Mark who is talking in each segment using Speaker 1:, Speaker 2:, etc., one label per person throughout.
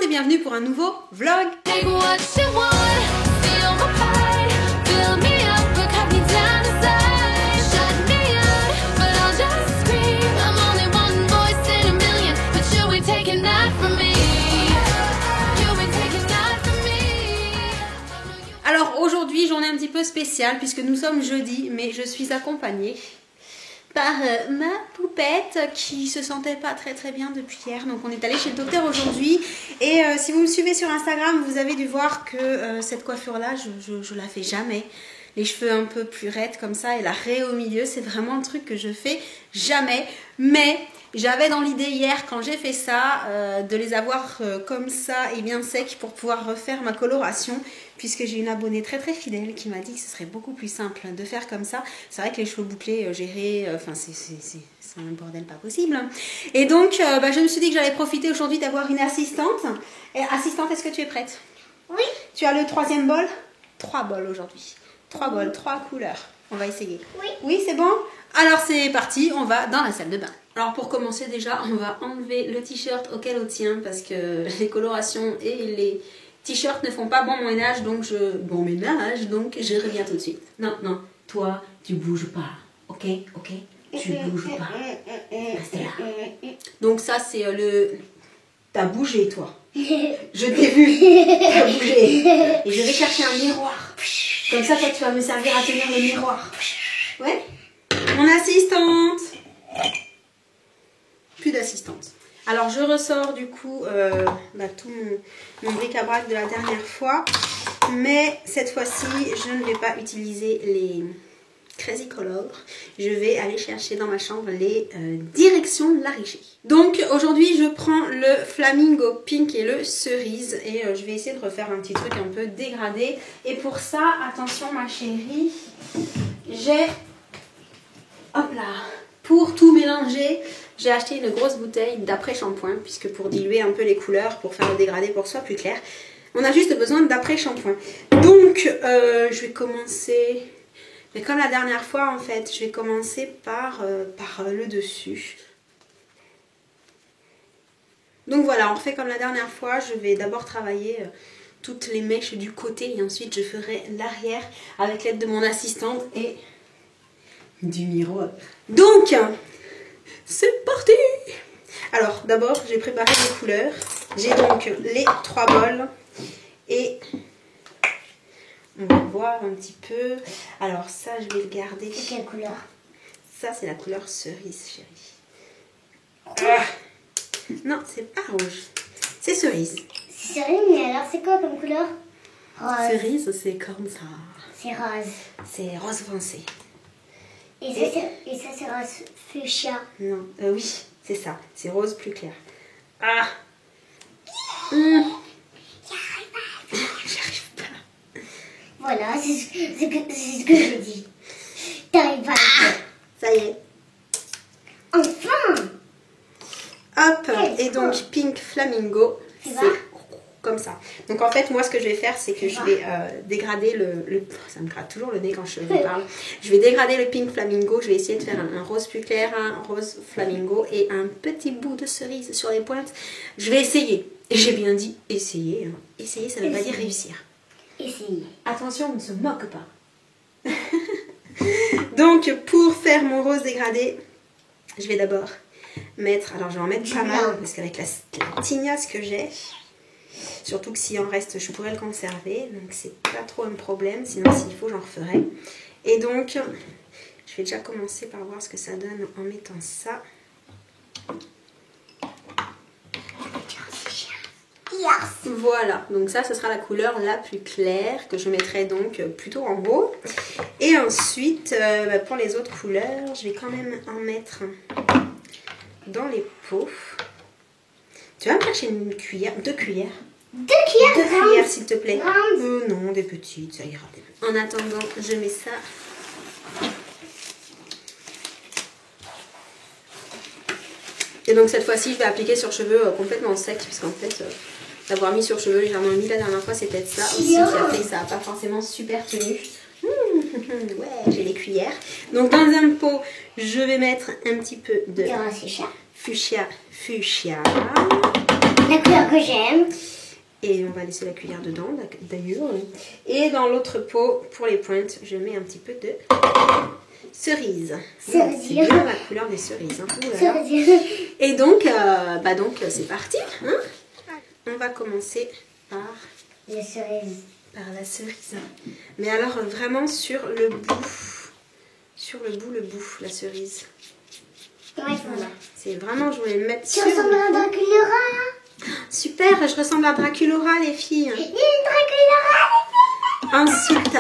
Speaker 1: et bienvenue pour un nouveau vlog. Alors aujourd'hui, journée un petit peu spéciale puisque nous sommes jeudi, mais je suis accompagnée par ma poupette qui se sentait pas très bien depuis hier. Donc on est allé chez le docteur aujourd'hui et si vous me suivez sur Instagram, vous avez dû voir que cette coiffure là, je la fais jamais. Les cheveux un peu plus raides comme ça et la raie au milieu, c'est vraiment un truc que je fais jamais. Mais j'avais dans l'idée hier quand j'ai fait ça de les avoir comme ça et bien secs pour pouvoir refaire ma coloration, puisque j'ai une abonnée très fidèle qui m'a dit que ce serait beaucoup plus simple de faire comme ça. C'est vrai que les cheveux bouclés gérés, enfin c'est un bordel pas possible. Et donc je me suis dit que j'allais profiter aujourd'hui d'avoir une assistante. Et assistante, est-ce que tu es prête?
Speaker 2: Oui.
Speaker 1: Tu as le troisième bol? 3 bols aujourd'hui. 3 bols, 3 couleurs. On va essayer.
Speaker 2: Oui.
Speaker 1: Oui, c'est bon? Alors c'est parti, on va dans la salle de bain. Alors pour commencer déjà, on va enlever le t-shirt auquel on tient parce que les colorations et les t-shirts ne font pas bon ménage, donc je reviens tout de suite. Non, toi tu bouges pas, ok? Tu bouges pas. Restez là. Donc ça c'est T'as bougé toi. Je t'ai vu. T'as bougé. Et je vais chercher un miroir. Comme ça toi tu vas me servir à tenir le miroir. Ouais? Mon assistante. Plus d'assistante. Alors je ressors du coup tout mon bric-à-brac de la dernière fois. Mais cette fois-ci, je ne vais pas utiliser les Crazy Color. Je vais aller chercher dans ma chambre les directions Larichet. Donc aujourd'hui, je prends le Flamingo Pink et le Cerise. Et je vais essayer de refaire un petit truc un peu dégradé. Et pour ça, attention ma chérie, j'ai... Hop là! Pour tout mélanger, j'ai acheté une grosse bouteille d'après-shampoing, puisque pour diluer un peu les couleurs, pour faire le dégradé, pour que ce soit plus clair, on a juste besoin d'après-shampoing. Donc, je vais commencer, mais comme la dernière fois en fait, je vais commencer par le dessus. Donc voilà, on refait comme la dernière fois, je vais d'abord travailler toutes les mèches du côté et ensuite je ferai l'arrière avec l'aide de mon assistante et du miroir. Donc, c'est parti! Alors, d'abord, j'ai préparé les couleurs. J'ai donc les 3 bols. Et on va voir un petit peu. Alors, ça, je vais le garder.
Speaker 2: C'est quelle couleur?
Speaker 1: Ça, c'est la couleur cerise, chérie. Ah. Non, c'est pas rouge. C'est cerise.
Speaker 2: C'est cerise, mais alors c'est quoi comme couleur? Rose.
Speaker 1: Cerise, c'est comme ça.
Speaker 2: C'est rose.
Speaker 1: C'est rose foncé.
Speaker 2: Et ça c'est rose fuchsia.
Speaker 1: Non, oui, c'est ça. C'est rose plus clair. Ah. J'arrive pas.
Speaker 2: Voilà, c'est ce que je dis. T'arrives pas.
Speaker 1: Ça y est.
Speaker 2: Enfin.
Speaker 1: Hop. Et donc Pink Flamingo, c'est comme ça. Donc en fait moi ce que je vais faire c'est que je vais dégrader le... Ça me gratte toujours le nez quand je vous parle. Je vais dégrader le Pink Flamingo. Je vais essayer de faire un rose plus clair, un rose flamingo et un petit bout de cerise sur les pointes. Je vais essayer. Et j'ai bien dit essayer. Hein. Essayer ça ne veut pas dire réussir.
Speaker 2: Essayer.
Speaker 1: Attention, on ne se moque pas. Donc pour faire mon rose dégradé, je vais d'abord mettre... Alors je vais en mettre pas mal parce qu'avec la tignasse que j'ai... Surtout que s'il en reste, je pourrais le conserver. Donc c'est pas trop un problème. Sinon s'il faut, j'en referai. Et donc, je vais déjà commencer par voir ce que ça donne en mettant ça. Voilà. Donc ça, ce sera la couleur la plus claire que je mettrai donc plutôt en haut. Et ensuite, pour les autres couleurs, je vais quand même en mettre dans les pots. Tu vas me chercher une cuillère, 2 cuillères.
Speaker 2: 2 cuillères?
Speaker 1: 2 cuillères s'il te plaît.
Speaker 2: Grandes.
Speaker 1: Non, des petites, ça ira. En attendant, je mets ça. Et donc cette fois-ci, je vais appliquer sur cheveux complètement sec, puisqu'en fait, l'avoir mis sur cheveux légèrement humide la dernière fois, c'est peut-être ça aussi qui a fait que ça n'a pas forcément super tenu. Ouais, j'ai les cuillères. Donc dans un pot, je vais mettre un petit peu de fuchsia.
Speaker 2: La couleur que j'aime.
Speaker 1: Et on va laisser la cuillère dedans d'ailleurs. Et dans l'autre pot, pour les pointes, je mets un petit peu de cerise. C'est bien la couleur des cerises. Hein. Et donc, c'est parti. Hein. On va commencer par
Speaker 2: les cerises.
Speaker 1: Par la cerise. Mais alors vraiment sur le bout. Sur le bout, la cerise.
Speaker 2: Ouais,
Speaker 1: voilà. C'est vraiment, je voulais le mettre
Speaker 2: tu
Speaker 1: sur.
Speaker 2: Tu ressembles à un Draculaura.
Speaker 1: Super, je ressemble à Draculaura, les filles. Ensuite,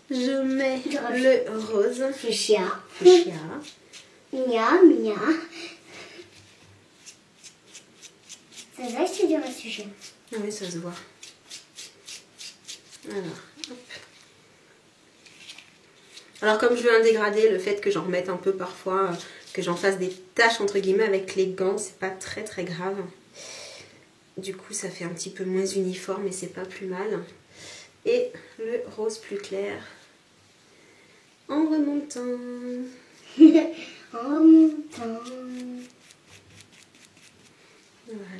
Speaker 1: je mets le rose.
Speaker 2: Fuchsia. Mia. Ça se voit que tu dirais sujet.
Speaker 1: Oui, ça se voit. Alors, hop. Alors comme je veux un dégradé, le fait que j'en remette un peu parfois, que j'en fasse des taches entre guillemets avec les gants, c'est pas très grave. Du coup ça fait un petit peu moins uniforme et c'est pas plus mal. Et le rose plus clair en remontant.
Speaker 2: En remontant.
Speaker 1: Voilà.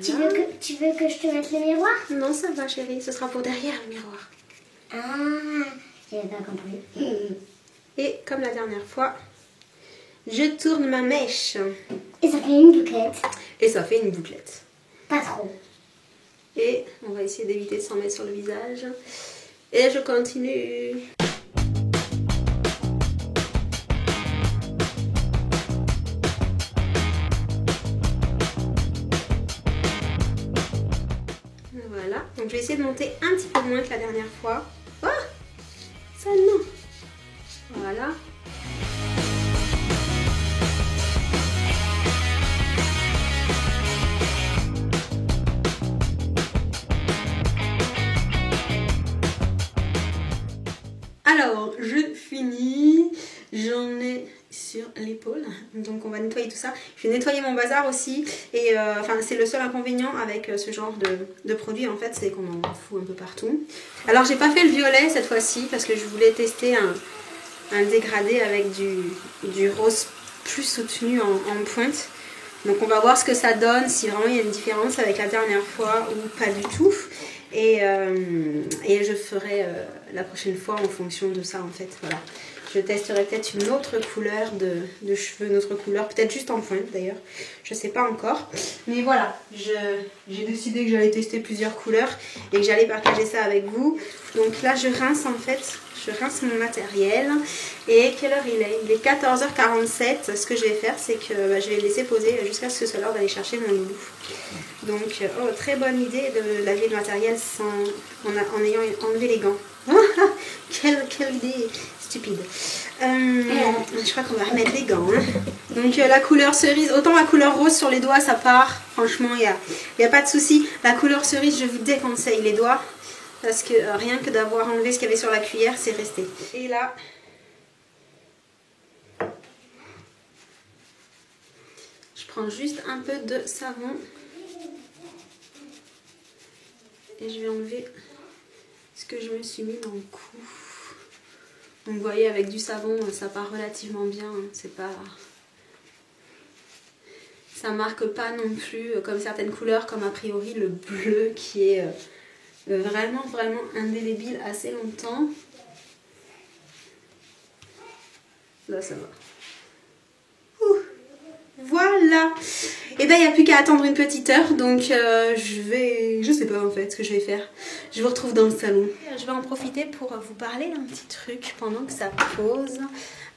Speaker 2: Tu veux que je te mette le miroir?
Speaker 1: Non, ça va chérie, ce sera pour derrière le miroir.
Speaker 2: Ah, j'avais pas compris.
Speaker 1: Et comme la dernière fois, je tourne ma mèche.
Speaker 2: Et ça fait une bouclette.
Speaker 1: Et ça fait une bouclette.
Speaker 2: Pas trop.
Speaker 1: Et on va essayer d'éviter de s'en mettre sur le visage. Et je continue. Voilà. Donc je vais essayer de monter un petit peu moins que la dernière fois. Oh, ça non. Voilà. Alors, je finis. J'en ai sur l'épaule. Donc, on va nettoyer tout ça. Je vais nettoyer mon bazar aussi. Et enfin, c'est le seul inconvénient avec ce genre de produit, en fait, c'est qu'on en fout un peu partout. Alors, j'ai pas fait le violet cette fois-ci parce que je voulais tester un dégradé avec du rose plus soutenu en pointe. Donc, on va voir ce que ça donne, si vraiment il y a une différence avec la dernière fois ou pas du tout. Et je ferai la prochaine fois en fonction de ça en fait. Voilà. Je testerai peut-être une autre couleur de cheveux, une autre couleur, peut-être juste en pointe d'ailleurs. Je sais pas encore. Mais voilà, j'ai décidé que j'allais tester plusieurs couleurs et que j'allais partager ça avec vous. Donc là je rince en fait, je rince mon matériel. Et quelle heure il est? Il est 14h47. Ce que je vais faire c'est que je vais le laisser poser jusqu'à ce que ce soit l'heure d'aller chercher mon loulou. Donc, très bonne idée de laver le matériel en ayant enlevé les gants. quelle idée stupide. Je crois qu'on va remettre les gants. Hein. Donc, la couleur cerise, autant la couleur rose sur les doigts, ça part. Franchement, il n'y a pas de souci. La couleur cerise, je vous déconseille les doigts. Parce que rien que d'avoir enlevé ce qu'il y avait sur la cuillère, c'est resté. Et là... je prends juste un peu de savon. Et je vais enlever ce que je me suis mis dans le cou. Donc vous voyez avec du savon ça part relativement bien. C'est pas... ça marque pas non plus comme certaines couleurs comme a priori le bleu qui est vraiment indélébile assez longtemps. Là ça va. Voilà. Et ben il n'y a plus qu'à attendre une petite heure. Donc je sais pas en fait ce que je vais faire. Je vous retrouve dans le salon. Je vais en profiter pour vous parler d'un petit truc pendant que ça pose.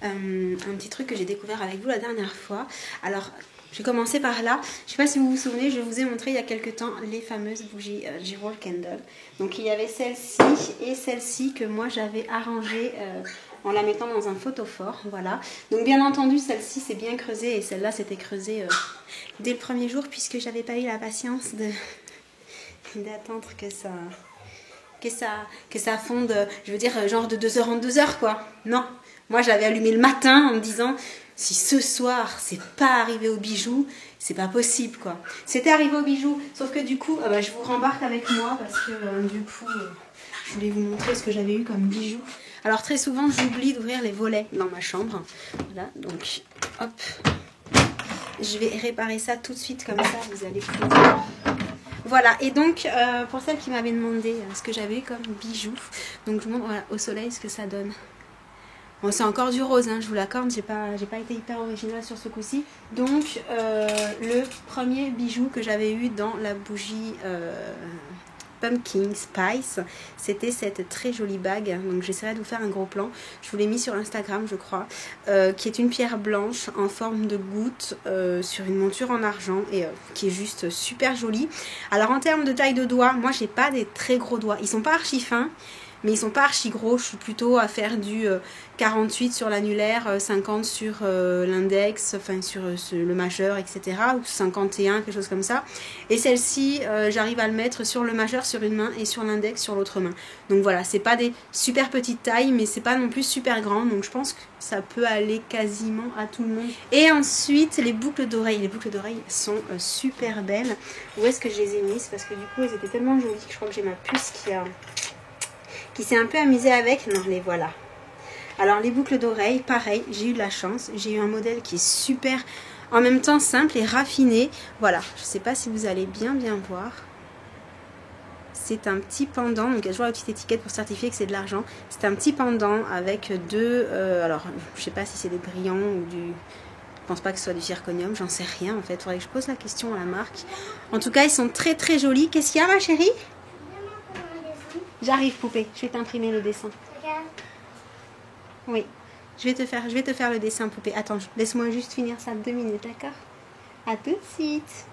Speaker 1: Un petit truc que j'ai découvert avec vous la dernière fois. Alors je vais commencer par là. Je sais pas si vous vous souvenez, je vous ai montré il y a quelques temps les fameuses bougies Girol Candle. Donc il y avait celle-ci et celle-ci que moi j'avais arrangée en la mettant dans un photophore, voilà. Donc bien entendu celle-ci c'est bien creusée et celle-là c'était creusée dès le premier jour puisque j'avais pas eu la patience d'attendre que ça fonde, je veux dire genre de 2h en 2h quoi. Non, moi je l'avais allumé le matin en me disant si ce soir c'est pas arrivé au bijou, c'est pas possible quoi. C'était arrivé au bijou, sauf que du coup je vous rembarque avec moi parce que du coup je voulais vous montrer ce que j'avais eu comme bijou. Alors très souvent j'oublie d'ouvrir les volets dans ma chambre. Voilà, donc hop. Je vais réparer ça tout de suite comme ça, vous allez pouvoir Voilà, et donc pour celle qui m'avait demandé ce que j'avais comme bijoux, donc je vous montre voilà, au soleil ce que ça donne. Bon, c'est encore du rose, hein, je vous l'accorde, j'ai pas été hyper originale sur ce coup-ci. Donc le premier bijou que j'avais eu dans la bougie Pumpkin Spice, c'était cette très jolie bague. Donc j'essaierai de vous faire un gros plan, je vous l'ai mis sur Instagram je crois, qui est une pierre blanche en forme de goutte sur une monture en argent et qui est juste super jolie. Alors en termes de taille de doigts, moi j'ai pas des très gros doigts, ils sont pas archi fins mais ils sont pas archi gros, je suis plutôt à faire du 48 sur l'annulaire, 50 sur l'index, enfin sur le majeur, etc. Ou 51, quelque chose comme ça. Et celle-ci, j'arrive à le mettre sur le majeur sur une main et sur l'index sur l'autre main. Donc voilà, c'est pas des super petites tailles, mais c'est pas non plus super grand. Donc je pense que ça peut aller quasiment à tout le monde. Et ensuite, les boucles d'oreilles. Les boucles d'oreilles sont super belles. Où est-ce que je les ai mises? Parce que du coup, elles étaient tellement jolies que je crois que j'ai ma puce qui s'est un peu amusée avec. Non, les voilà. Alors les boucles d'oreilles, pareil, j'ai eu de la chance. J'ai eu un modèle qui est super, en même temps simple et raffiné. Voilà, je ne sais pas si vous allez bien voir. C'est un petit pendant, donc il y a toujours la petite étiquette pour certifier que c'est de l'argent. C'est un petit pendant avec deux, alors je ne sais pas si c'est des brillants ou du... Je pense pas que ce soit du zirconium, j'en sais rien en fait. Il faudrait que je pose la question à la marque. En tout cas, ils sont très très jolis. Qu'est-ce qu'il y a ma chérie? J'arrive poupée, je vais t'imprimer le dessin.
Speaker 2: Regarde.
Speaker 1: Oui, je vais te faire le dessin poupée. Attends, laisse-moi juste finir ça 2 minutes, d'accord? À tout de suite.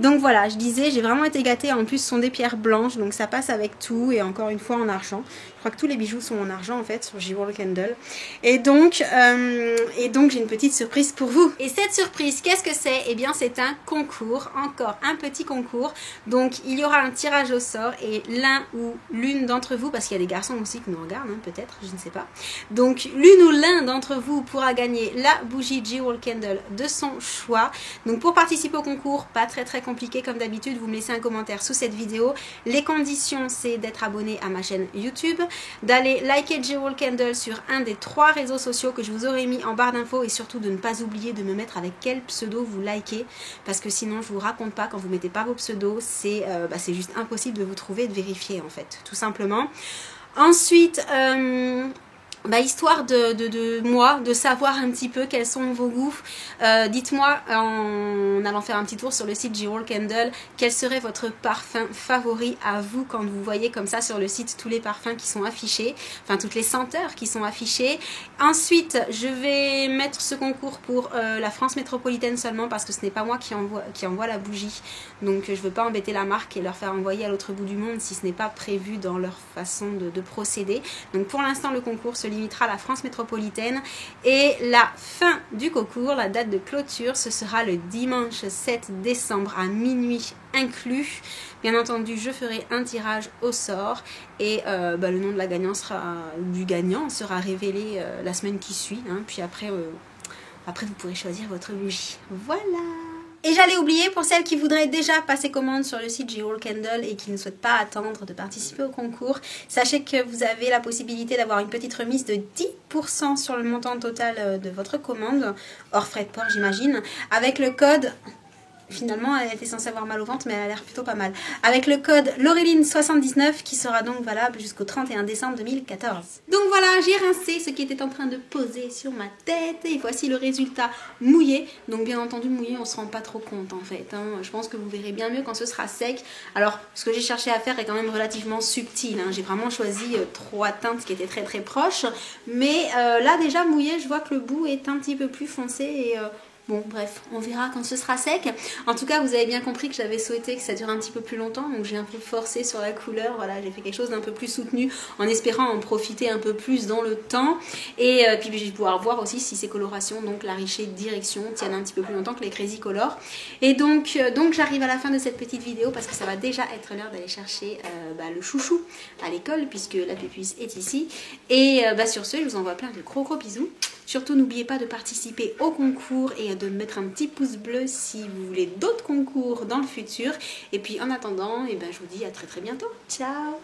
Speaker 1: Donc voilà, je disais, j'ai vraiment été gâtée. En plus, ce sont des pierres blanches, donc ça passe avec tout. Et encore une fois, en argent. Je crois que tous les bijoux sont en argent, en fait, sur Jewel Candle. Et donc j'ai une petite surprise pour vous. Et cette surprise, qu'est-ce que c'est? Eh bien, c'est un concours, encore un petit concours. Donc, il y aura un tirage au sort. Et l'un ou l'une d'entre vous, parce qu'il y a des garçons aussi qui nous regardent, hein, peut-être, je ne sais pas. Donc, l'une ou l'un d'entre vous pourra gagner la bougie Jewel Candle de son choix. Donc, pour participer au concours, pas très compliqué comme d'habitude, vous me laissez un commentaire sous cette vidéo. Les conditions, c'est d'être abonné à ma chaîne YouTube, d'aller liker Jewel Candle sur un des 3 réseaux sociaux que je vous aurai mis en barre d'infos et surtout de ne pas oublier de me mettre avec quel pseudo vous likez parce que sinon je vous raconte pas, quand vous mettez pas vos pseudos, c'est juste impossible de vous trouver et de vérifier en fait, tout simplement. Ensuite, histoire de moi, de savoir un petit peu quels sont vos goûts. Dites-moi en allant faire un petit tour sur le site Jewel Candle, quel serait votre parfum favori à vous quand vous voyez comme ça sur le site tous les parfums qui sont affichés, enfin toutes les senteurs qui sont affichées. Ensuite, je vais mettre ce concours pour la France métropolitaine seulement parce que ce n'est pas moi qui envoie la bougie. Donc je ne veux pas embêter la marque et leur faire envoyer à l'autre bout du monde si ce n'est pas prévu dans leur façon de procéder. Donc pour l'instant, le concours se limitera à la France métropolitaine et la fin du concours, la date de clôture, ce sera le dimanche 7 décembre à minuit inclus. Bien entendu, je ferai un tirage au sort et le nom de la gagnante sera révélé la semaine qui suit, hein, puis après vous pourrez choisir votre bougie. Voilà. Et j'allais oublier, pour celles qui voudraient déjà passer commande sur le site Jewel Candle et qui ne souhaitent pas attendre de participer au concours, sachez que vous avez la possibilité d'avoir une petite remise de 10% sur le montant total de votre commande, hors frais de port j'imagine, avec le code... Finalement, elle était censée avoir mal au ventre, mais elle a l'air plutôt pas mal. Avec le code Laureline79 qui sera donc valable jusqu'au 31 décembre 2014. Donc voilà, j'ai rincé ce qui était en train de poser sur ma tête et voici le résultat mouillé. Donc bien entendu, mouillé, on se rend pas trop compte en fait, hein. Je pense que vous verrez bien mieux quand ce sera sec. Alors, ce que j'ai cherché à faire est quand même relativement subtil, hein. J'ai vraiment choisi 3 teintes qui étaient très proches. Mais là déjà mouillé, je vois que le bout est un petit peu plus foncé et... Bon, bref, on verra quand ce sera sec. En tout cas, vous avez bien compris que j'avais souhaité que ça dure un petit peu plus longtemps. Donc, j'ai un peu forcé sur la couleur. Voilà, j'ai fait quelque chose d'un peu plus soutenu en espérant en profiter un peu plus dans le temps. Et puis, je vais pouvoir voir aussi si ces colorations, donc la Richer Direction, tiennent un petit peu plus longtemps que les Crazy Color. Et donc j'arrive à la fin de cette petite vidéo parce que ça va déjà être l'heure d'aller chercher le chouchou à l'école puisque la pupuse est ici. Et sur ce, je vous envoie plein de gros bisous. Surtout, n'oubliez pas de participer au concours et de mettre un petit pouce bleu si vous voulez d'autres concours dans le futur. Et puis, en attendant, je vous dis à très bientôt. Ciao!